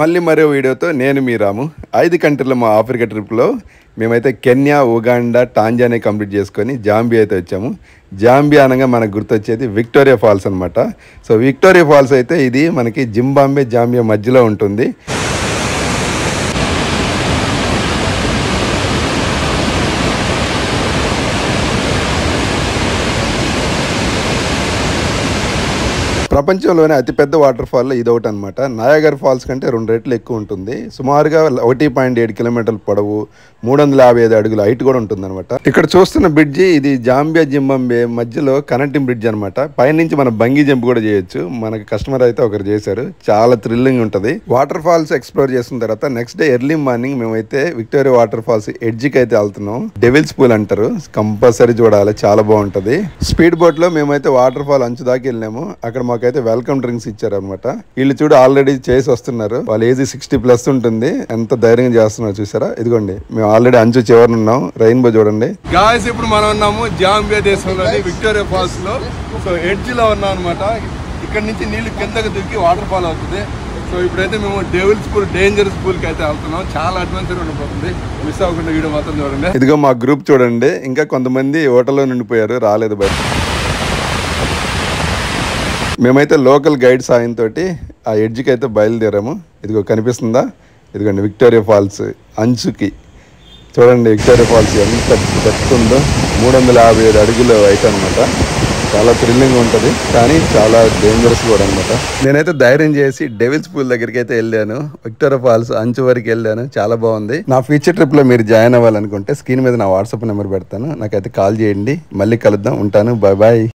మళ్ళీ మరో వీడియోతో నేను మీ రాము 5 కంట్రీల మా ఆఫ్రికా ట్రిప్లో మేమైతే కెన్యా, ఉగాండా, టాంజానియా కంప్లీట్ చేసుకొని జాంబియా అయితే వచ్చాము. జాంబియా అనగా మనకు గుర్తొచ్చేది విక్టోరియా ఫాల్స్ అనమాట. సో విక్టోరియా ఫాల్స్ అయితే ఇది మనకి జింబాబ్వే, జాంబియా మధ్యలో ఉంటుంది. ప్రపంచంలోనే అతిపెద్ద వాటర్ ఫాల్లో ఇది ఒకటి అనమాట. నయాగర్ ఫాల్స్ కంటే 2 రెట్లు ఎక్కువ ఉంటుంది. సుమారుగా 1.7 కిలోమీటర్ల పొడవు, 355 అడుగుల హైట్ కూడా ఉంటుంది అనమాట. ఇక్కడ చూస్తున్న బ్రిడ్జి ఇది జాంబియా, జింబాబ్వే మధ్యలో కనెక్టింగ్ బ్రిడ్జ్ అనమాట. పైనుంచి మనం బంగీ జంప్ కూడా చేయొచ్చు. మనకి కస్టమర్ అయితే ఒకరు చేశారు. చాలా థ్రిల్లింగ్ ఉంటుంది. వాటర్ ఫాల్స్ ఎక్స్ప్లోర్ చేసిన తర్వాత నెక్స్ట్ డే ఎర్లీ మార్నింగ్ మేమైతే విక్టోరియా వాటర్ ఫాల్స్ ఎడ్జ్కి అయితే వెళ్తున్నాం. డెవిల్స్ పూల్ అంటారు, కంపల్సరీ చూడాలి, చాలా బాగుంటది. స్పీడ్ బోట్ లో మేమైతే వాటర్ ఫాల్ అంచు దాకా వెళ్ళాము. అక్కడ మాకైతే వెల్కమ్ డ్రింక్స్ ఇచ్చారు అనమాట. వీళ్ళు చూడు ఆల్రెడీ చేసి వస్తున్నారు. వాళ్ళ ఏజ్ 60+ ఉంటుంది. ఎంత ధైర్యంగా చేస్తున్నారు చూసారా. ఇదిగోండి మేము ఆల్రెడీ అంచు చివరి ఉన్నాం. రెయిన్బో చూడండి గాయ్స్. ఇప్పుడు మనం ఉన్నాము జాంబియా దేశంలోని విక్టోరియా ఫాల్స్ లో. సో ఎడ్జ్ లో ఉన్నాం అనమాట. ఇక్కడ నుంచి నీళ్లు కిందకి దిగి వాటర్ ఫాల్ అవుతుంది. సో ఇప్పుడైతే మేము డెవిల్స్ పూల్, డేంజరస్ పూల్ కి అయితే వెళ్తున్నాం. చాలా అడ్వెంచర్ ఉండిపోతుంది. మిస్ అవ్వకుండా వీడియో మాత్రం చూడండి. ఇదిగో మా గ్రూప్ చూడండి. ఇంకా కొంతమంది హోటల్లో నిండిపోయారు, రాలేదు బయట. మేమైతే లోకల్ గైడ్ సాయంతో ఆ ఎడ్జ్కి అయితే బయలుదేరాము. ఇదిగో కనిపిస్తుందా, ఇదిగోండి విక్టోరియా ఫాల్స్ అంచుకి చూడండి. విక్టోరియా ఫాల్స్ ఎంత డెప్త్ ఉందో, 357 అడుగులు అయితే అనమాట. చాలా థ్రిల్లింగ్ ఉంటుంది, కానీ చాలా డేంజరస్ కూడా అనమాట. నేనైతే ధైర్యం చేసి డెవిల్స్ పూల్ దగ్గరికి అయితే వెళ్ళాను. విక్టోరియా ఫాల్స్ అంచు వరకు వెళ్ళాను. చాలా బాగుంది. నా ఫ్యూచర్ ట్రిప్ లో మీరు జాయిన్ అవ్వాలనుకుంటే స్క్రీన్ మీద నా వాట్సాప్ నెంబర్ పెడతాను. నాకైతే కాల్ చేయండి. మళ్ళీ కలుద్దాం. ఉంటాను. Bye bye.